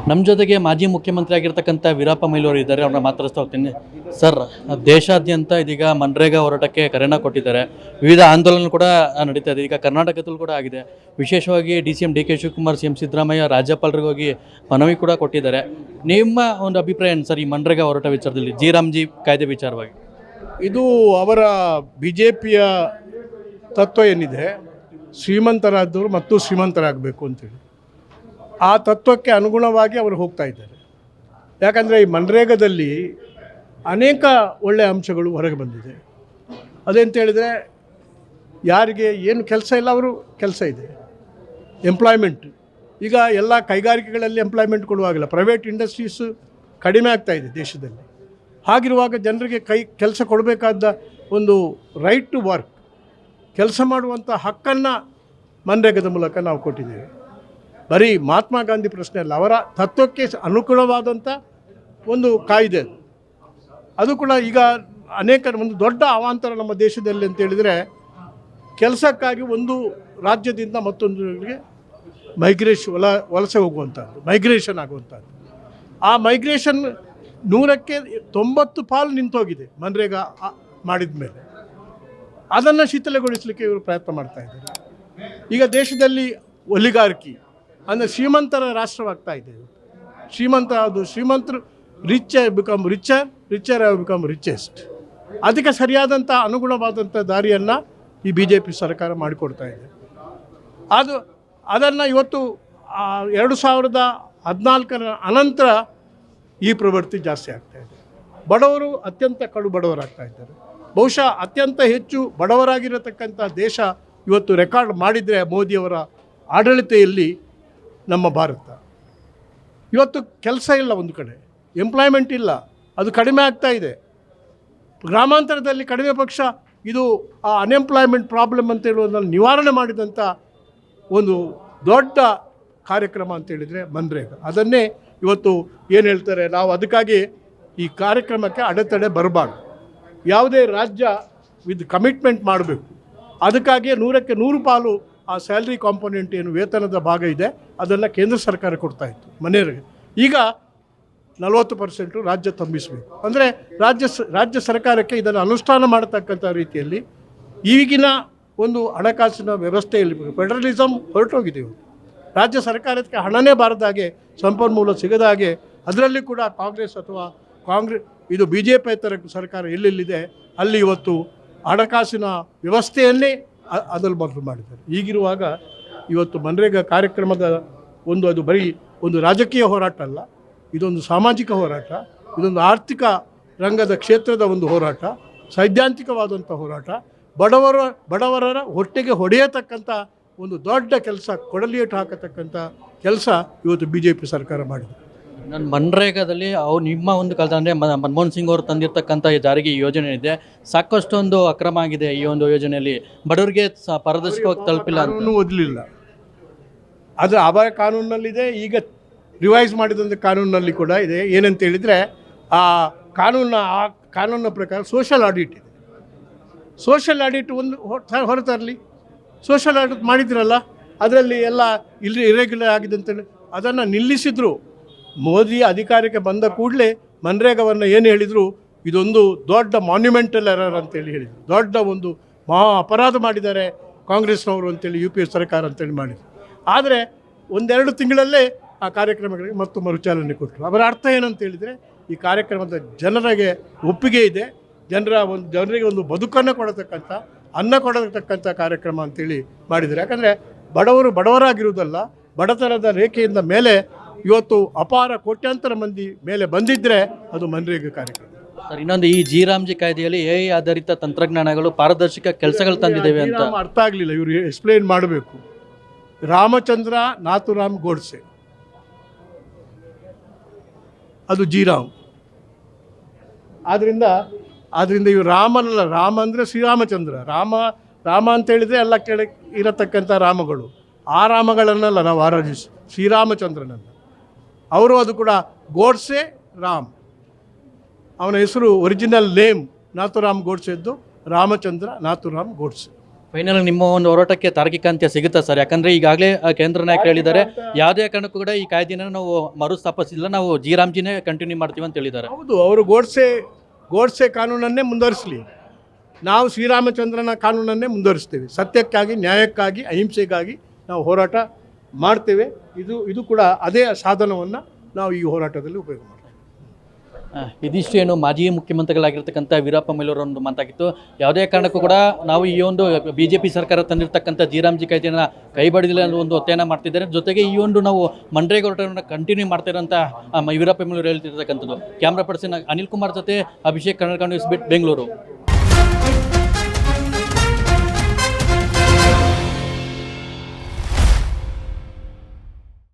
ನಮ್ಮ ಜೊತೆಗೆ ಮಾಜಿ ಮುಖ್ಯಮಂತ್ರಿ ಆಗಿರ್ತಕ್ಕಂಥ ವೀರಪ್ಪ ಮೊಯ್ಲಿ ಅವರು ಇದ್ದಾರೆ. ಅವ್ರನ್ನ ಮಾತಾಡಿಸ್ತಾ ಹೋಗ್ತೀನಿ. ಸರ್, ದೇಶಾದ್ಯಂತ ಇದೀಗ ಮನ್ರೇಗಾ ಹೋರಾಟಕ್ಕೆ ಕರೆನ ಕೊಟ್ಟಿದ್ದಾರೆ. ವಿವಿಧ ಆಂದೋಲನ ಕೂಡ ನಡೀತಾ ಇದೆ. ಈಗ ಕರ್ನಾಟಕದಲ್ಲೂ ಕೂಡ ಆಗಿದೆ. ವಿಶೇಷವಾಗಿ D K Shivakumar, C M Siddaramaiah ರಾಜ್ಯಪಾಲರಿಗೆ ಹೋಗಿ ಮನವಿ ಕೂಡ ಕೊಟ್ಟಿದ್ದಾರೆ. ನಿಮ್ಮ ಒಂದು ಅಭಿಪ್ರಾಯ ಏನು ಸರ್ ಈ ಮನ್ರೇಗಾ ಹೋರಾಟ ವಿಚಾರದಲ್ಲಿ, ಜಿ ಕಾಯ್ದೆ ವಿಚಾರವಾಗಿ? ಇದು ಅವರ BJPಯ ತತ್ವ ಏನಿದೆ, ಶ್ರೀಮಂತರಾದವರು ಮತ್ತು ಶ್ರೀಮಂತರಾಗಬೇಕು ಅಂತೇಳಿ, ಆ ತತ್ವಕ್ಕೆ ಅನುಗುಣವಾಗಿ ಅವರು ಹೋಗ್ತಾ ಇದ್ದಾರೆ. ಯಾಕಂದರೆ ಈ ಮನ್ರೇಗಾದಲ್ಲಿ ಅನೇಕ ಒಳ್ಳೆಯ ಅಂಶಗಳು ಹೊರಗೆ ಬಂದಿದೆ. ಅದೇಂತ ಹೇಳಿದರೆ, ಯಾರಿಗೆ ಏನು ಕೆಲಸ ಇಲ್ಲ ಅವರು ಕೆಲಸ ಇದೆ, ಎಂಪ್ಲಾಯ್ಮೆಂಟ್. ಈಗ ಎಲ್ಲ ಕೈಗಾರಿಕೆಗಳಲ್ಲಿ ಎಂಪ್ಲಾಯ್ಮೆಂಟ್ ಕೊಡುವಾಗಿಲ್ಲ, ಪ್ರೈವೇಟ್ ಇಂಡಸ್ಟ್ರೀಸು ಕಡಿಮೆ ಆಗ್ತಾ ಇದೆ ದೇಶದಲ್ಲಿ. ಹಾಗಿರುವಾಗ ಜನರಿಗೆ ಕೆಲಸ ಕೊಡಬೇಕಾದ ಒಂದು ರೈಟ್ ಟು ವರ್ಕ್, ಕೆಲಸ ಮಾಡುವಂಥ ಹಕ್ಕನ್ನು ಮನ್ರೇಗಾದ ಮೂಲಕ ನಾವು ಕೊಟ್ಟಿದ್ದೇವೆ. ಬರೀ ಮಹಾತ್ಮ ಗಾಂಧಿ ಪ್ರಶ್ನೆ ಅಲ್ಲ, ಅವರ ತತ್ವಕ್ಕೆ ಅನುಕೂಲವಾದಂಥ ಒಂದು ಕಾಯ್ದೆ ಅದು ಕೂಡ. ಈಗ ಅನೇಕ ಒಂದು ದೊಡ್ಡ ಅವಾಂತರ ನಮ್ಮ ದೇಶದಲ್ಲಿ ಅಂತ ಹೇಳಿದರೆ, ಕೆಲಸಕ್ಕಾಗಿ ಒಂದು ರಾಜ್ಯದಿಂದ ಮತ್ತೊಂದರಿಗೆ ವಲಸೆ ಹೋಗುವಂಥದ್ದು, ಮೈಗ್ರೇಷನ್ ಆಗುವಂಥದ್ದು. ಆ ಮೈಗ್ರೇಷನ್ 100ಕ್ಕೆ 90 ಪಾಲು ನಿಂತೋಗಿದೆ ಮನ್ರೇಗಾ ಮಾಡಿದ ಮೇಲೆ. ಅದನ್ನು ಶಿಥಿಲಗೊಳಿಸಲಿಕ್ಕೆ ಇವರು ಪ್ರಯತ್ನ ಮಾಡ್ತಾ ಇದ್ದಾರೆ. ಈಗ ದೇಶದಲ್ಲಿ ಒಲಿಗಾರ್ಕಿ ಅಂದರೆ ಶ್ರೀಮಂತರ ರಾಷ್ಟ್ರವಾಗ್ತಾ ಇದೆ. ಶ್ರೀಮಂತರು ಬಿಕಮ್ ರಿಚರ್ ಬಿಕಮ್ ರಿಚೆಸ್ಟ್. ಅದಕ್ಕೆ ಸರಿಯಾದಂಥ ಅನುಗುಣವಾದಂಥ ದಾರಿಯನ್ನು ಈ BJP ಸರ್ಕಾರ ಮಾಡಿಕೊಡ್ತಾ ಇದೆ. ಅದನ್ನು ಇವತ್ತು 2014 ಅನಂತರ ಈ ಪ್ರವೃತ್ತಿ ಜಾಸ್ತಿ ಆಗ್ತಾ ಇದೆ. ಬಡವರು ಅತ್ಯಂತ ಕಡು ಬಡವರಾಗ್ತಾ ಇದ್ದಾರೆ. ಬಹುಶಃ ಅತ್ಯಂತ ಹೆಚ್ಚು ಬಡವರಾಗಿರತಕ್ಕಂಥ ದೇಶ ಇವತ್ತು ರೆಕಾರ್ಡ್ ಮಾಡಿದರೆ ಮೋದಿಯವರ ಆಡಳಿತೆಯಲ್ಲಿ ನಮ್ಮ ಭಾರತ. ಇವತ್ತು ಕೆಲಸ ಇಲ್ಲ, ಒಂದು ಕಡೆ ಎಂಪ್ಲಾಯ್ಮೆಂಟ್ ಇಲ್ಲ, ಅದು ಕಡಿಮೆ ಆಗ್ತಾ ಇದೆ. ಗ್ರಾಮಾಂತರದಲ್ಲಿ ಕಡಿಮೆ ಪಕ್ಷ ಇದು ಆ ಅನ್ಎಂಪ್ಲಾಯ್ಮೆಂಟ್ ಪ್ರಾಬ್ಲಮ್ ಅಂತ ಹೇಳುವುದನ್ನು ನಿವಾರಣೆ ಮಾಡಿದಂಥ ಒಂದು ದೊಡ್ಡ ಕಾರ್ಯಕ್ರಮ ಅಂತೇಳಿದರೆ ಮನ್ರೇಗಾ. ಅದನ್ನೇ ಇವತ್ತು ಏನು ಹೇಳ್ತಾರೆ, ನಾವು ಅದಕ್ಕಾಗಿ ಈ ಕಾರ್ಯಕ್ರಮಕ್ಕೆ ಅಡೆತಡೆ ಬರಬಾರ್ದು. ಯಾವುದೇ ರಾಜ್ಯ ವಿತ್ ಕಮಿಟ್ಮೆಂಟ್ ಮಾಡಬೇಕು. ಅದಕ್ಕಾಗಿ 100ಕ್ಕೆ 100 ಪಾಲು ಆ ಸ್ಯಾಲ್ರಿ ಕಾಂಪೊನೆಂಟ್ ಏನು ವೇತನದ ಭಾಗ ಇದೆ ಅದನ್ನು ಕೇಂದ್ರ ಸರ್ಕಾರ ಕೊಡ್ತಾಯಿತ್ತು ಮನೆಯವರಿಗೆ. ಈಗ 40% ರಾಜ್ಯ ತುಂಬಿಸಬೇಕು. ಅಂದರೆ ರಾಜ್ಯ ಸರ್ಕಾರಕ್ಕೆ ಇದನ್ನು ಅನುಷ್ಠಾನ ಮಾಡತಕ್ಕಂಥ ರೀತಿಯಲ್ಲಿ ಈಗಿನ ಒಂದು ಹಣಕಾಸಿನ ವ್ಯವಸ್ಥೆಯಲ್ಲಿ ಫೆಡರಲಿಸಮ್ ಹೊರಟೋಗಿದೆ. ರಾಜ್ಯ ಸರ್ಕಾರಕ್ಕೆ ಹಣನೇ ಬಾರದ ಹಾಗೆ, ಸಂಪನ್ಮೂಲ ಸಿಗದ ಹಾಗೆ, ಅದರಲ್ಲಿ ಕೂಡ ಕಾಂಗ್ರೆಸ್ ಇದು BJP ಸರ್ಕಾರ ಎಲ್ಲೆಲ್ಲಿದೆ ಅಲ್ಲಿ ಇವತ್ತು ಹಣಕಾಸಿನ ವ್ಯವಸ್ಥೆಯನ್ನೇ ಅದನ್ನು ಬದಲು ಮಾಡಿದ್ದಾರೆ. ಹೀಗಿರುವಾಗ ಇವತ್ತು ಮನ್ರೇಗಾ ಕಾರ್ಯಕ್ರಮದ ಅದು ಬರೀ ಒಂದು ರಾಜಕೀಯ ಹೋರಾಟ ಅಲ್ಲ, ಇದೊಂದು ಸಾಮಾಜಿಕ ಹೋರಾಟ, ಇದೊಂದು ಆರ್ಥಿಕ ರಂಗದ ಕ್ಷೇತ್ರದ ಒಂದು ಹೋರಾಟ, ಸೈದ್ಧಾಂತಿಕವಾದಂಥ ಹೋರಾಟ, ಬಡವರ ಹೊಟ್ಟೆಗೆ ಹೊಡೆಯತಕ್ಕಂಥ ಒಂದು ದೊಡ್ಡ ಕೆಲಸ, ಕೊಡಲಿಯೇಟು ಹಾಕತಕ್ಕಂಥ ಕೆಲಸ ಇವತ್ತು BJP ಸರ್ಕಾರ ಮಾಡಿದೆ. ನಾನು ಮನ್ರೇಗಾದಲ್ಲಿ ನಿಮ್ಮ ಒಂದು ಕಾಲದ ಅಂದರೆ ಮನಮೋಹನ್ ಸಿಂಗ್ ಅವರು ತಂದಿರತಕ್ಕಂಥ ಜಾರಿಗೆ ಯೋಜನೆ ಇದೆ, ಸಾಕಷ್ಟು ಒಂದು ಅಕ್ರಮ ಆಗಿದೆ ಈ ಒಂದು ಯೋಜನೆಯಲ್ಲಿ. ಬಡವರಿಗೆ ಪಾರದರ್ಶಕವಾಗಿ ತಲುಪಿಲ್ಲ, ಓದಲಿಲ್ಲ. ಅದು ಅವರ ಕಾನೂನಿನಲ್ಲಿದೆ, ಈಗ ರಿವೈಸ್ ಮಾಡಿದಂಥ ಕಾನೂನಿನಲ್ಲಿ ಕೂಡ ಇದೆ. ಏನಂತ ಹೇಳಿದರೆ, ಆ ಕಾನೂನಿನ ಪ್ರಕಾರ ಸೋಷಲ್ ಆಡಿಟ್ ಇದೆ. ಸೋಷಲ್ ಆಡಿಟ್ ಒಂದು ಹೊರತರಲಿ. ಸೋಷಲ್ ಆಡಿಟ್ ಮಾಡಿದ್ರಲ್ಲ, ಅದರಲ್ಲಿ ಎಲ್ಲ ಇರೆಗ್ಯುಲರ್ ಆಗಿದೆ ಅಂತೇಳಿ ಅದನ್ನು ನಿಲ್ಲಿಸಿದ್ರು. ಮೋದಿ ಅಧಿಕಾರಕ್ಕೆ ಬಂದ ಕೂಡಲೇ ಮನ್ರೇಗಾವನ್ನು ಏನು ಹೇಳಿದರು, ಇದೊಂದು ದೊಡ್ಡ ಮಾನ್ಯುಮೆಂಟಲ್ ಎರರ್ ಅಂತೇಳಿ ಹೇಳಿದರು. ದೊಡ್ಡ ಒಂದು ಮಹಾ ಅಪರಾಧ ಮಾಡಿದ್ದಾರೆ ಕಾಂಗ್ರೆಸ್ನವರು ಅಂತೇಳಿ UPA ಸರ್ಕಾರ ಅಂತೇಳಿ ಮಾಡಿದರು. ಆದರೆ 1-2 ತಿಂಗಳಲ್ಲೇ ಆ ಕಾರ್ಯಕ್ರಮಗಳಿಗೆ ಮತ್ತು ಮರುಚಾಲನೆ ಕೊಟ್ಟರು. ಅವರ ಅರ್ಥ ಏನಂತ ಹೇಳಿದರೆ, ಈ ಕಾರ್ಯಕ್ರಮದ ಜನರಿಗೆ ಒಪ್ಪಿಗೆ ಇದೆ, ಜನರಿಗೆ ಒಂದು ಬದುಕನ್ನು ಕೊಡತಕ್ಕಂಥ, ಅನ್ನ ಕೊಡತಕ್ಕಂಥ ಕಾರ್ಯಕ್ರಮ ಅಂತೇಳಿ ಮಾಡಿದ್ದಾರೆ. ಯಾಕಂದರೆ ಬಡವರಾಗಿರುವುದಲ್ಲ, ಬಡತನದ ರೇಖೆಯಿಂದ ಮೇಲೆ ಇವತ್ತು ಅಪಾರ ಕೋಟ್ಯಾಂತರ ಮಂದಿ ಮೇಲೆ ಬಂದಿದ್ದರೆ ಅದು ಮನ್ರೇಗಾ ಕಾರ್ಯಕ್ರಮ. ಸರ್, ಇನ್ನೊಂದು ಈ ಜಿ ಕಾಯ್ದೆಯಲ್ಲಿ AI ಆಧಾರಿತ ತಂತ್ರಜ್ಞಾನಗಳು ಪಾರದರ್ಶಕ ಕೆಲಸಗಳು ತಂದಿದ್ದೇವೆ ಅಂತ ಅರ್ಥ ಆಗಲಿಲ್ಲ. ಇವರು ಎಕ್ಸ್ಪ್ಲೇನ್ ಮಾಡಬೇಕು. ರಾಮಚಂದ್ರ ನಾಥುರಾಮ್ ಗೋಡ್ಸೆ, ಅದು ಜಿ-ರಾಮ್. ಆದ್ದರಿಂದ ಇವರು ರಾಮನಲ್ಲ, ರಾಮ ಅಂದರೆ ಶ್ರೀರಾಮಚಂದ್ರ. ರಾಮ ಅಂತ ಹೇಳಿದರೆ ಎಲ್ಲ ಕೆಳಗೆ ಇರತಕ್ಕಂಥ ರಾಮಗಳು, ಆ ರಾಮಗಳನ್ನೆಲ್ಲ ನಾವು ಆರಾಧಿಸಿ ಶ್ರೀರಾಮಚಂದ್ರನನ್ನು. ಅವರು ಅದು ಕೂಡ ಗೋಡ್ಸೆ ರಾಮ್, ಅವನ ಹೆಸರು ಒರಿಜಿನಲ್ ನೇಮ್ ನಾಥುರಾಮ್ ಗೋಡ್ಸೆದ್ದು ರಾಮಚಂದ್ರ ನಾಥುರಾಮ್ ಗೋಡ್ಸೆ. ಫೈನಲ್ ನಿಮ್ಮ ಒಂದು ಹೋರಾಟಕ್ಕೆ ತಾರ್ಕಿಕ ಅಂತ್ಯ ಸಿಗುತ್ತಾ ಸರ್? ಯಾಕಂದ್ರೆ ಈಗಾಗಲೇ ಕೇಂದ್ರ ನಾಯಕರು ಹೇಳಿದ್ದಾರೆ ಯಾವುದೇ ಕಾರಣಕ್ಕೂ ಕೂಡ ಈ ಕಾಯ್ದೆನ ನಾವು ಮರುಸ್ಥಾಪಿಸಿಲ್ಲ, ನಾವು ರಾಮ್ಜಿನೇ ಕಂಟಿನ್ಯೂ ಮಾಡ್ತೀವಿ ಅಂತ ಹೇಳಿದ್ದಾರೆ. ಹೌದು, ಅವರು ಗೋಡ್ಸೆ ಕಾನೂನನ್ನೇ ಮುಂದುವರಿಸಲಿ, ನಾವು ಶ್ರೀರಾಮಚಂದ್ರನ ಕಾನೂನನ್ನೇ ಮುಂದುವರಿಸ್ತೀವಿ. ಸತ್ಯಕ್ಕಾಗಿ, ನ್ಯಾಯಕ್ಕಾಗಿ, ಅಹಿಂಸೆಗಾಗಿ ನಾವು ಹೋರಾಟ ಮಾಡ್ತೇವೆ. ಇದು ಕೂಡ ಅದೇ ಸಾಧನವನ್ನು ನಾವು ಈ ಹೋರಾಟದಲ್ಲಿ ಉಪಯೋಗ ಮಾಡ್ತೀವಿ. ಇದಿಷ್ಟು ಏನು ಮಾಜಿ ಮುಖ್ಯಮಂತ್ರಿಗಳಾಗಿರ್ತಕ್ಕಂಥ ವೀರಪ್ಪ ಮೊಯ್ಲಿ ಒಂದು ಮಾತಾಗಿತ್ತು. ಯಾವುದೇ ಕಾರಣಕ್ಕೂ ಕೂಡ ನಾವು ಈ ಒಂದು BJP ಸರ್ಕಾರ ತಂದಿರತಕ್ಕಂಥ ರಾಮ್ಜಿ ಕಾಯ್ದೆಯನ್ನು ಕೈ ಬಡಿದಿಲ್ಲ ಅನ್ನೋ ಒಂದು ಒತ್ತಾಯನ ಮಾಡ್ತಿದ್ದಾರೆ. ಜೊತೆಗೆ ಈ ಒಂದು ನಾವು ಮನ್ರೇಗಾ ಹೋರಾಟವನ್ನು ಕಂಟಿನ್ಯೂ ಮಾಡ್ತಿರೋಂಥ ವೀರಪ್ಪ ಮೊಯ್ಲಿ ಹೇಳ್ತಿರ್ತಕ್ಕಂಥದ್ದು. ಕ್ಯಾಮ್ರಾ ಪರ್ಸನ್ ಅನಿಲ್ ಕುಮಾರ್ ಜೊತೆ ಅಭಿಷೇಕ್ ಕನ್ನಡ ನ್ಯೂಸ್ ಬಿಟ್ ಬೆಂಗಳೂರು.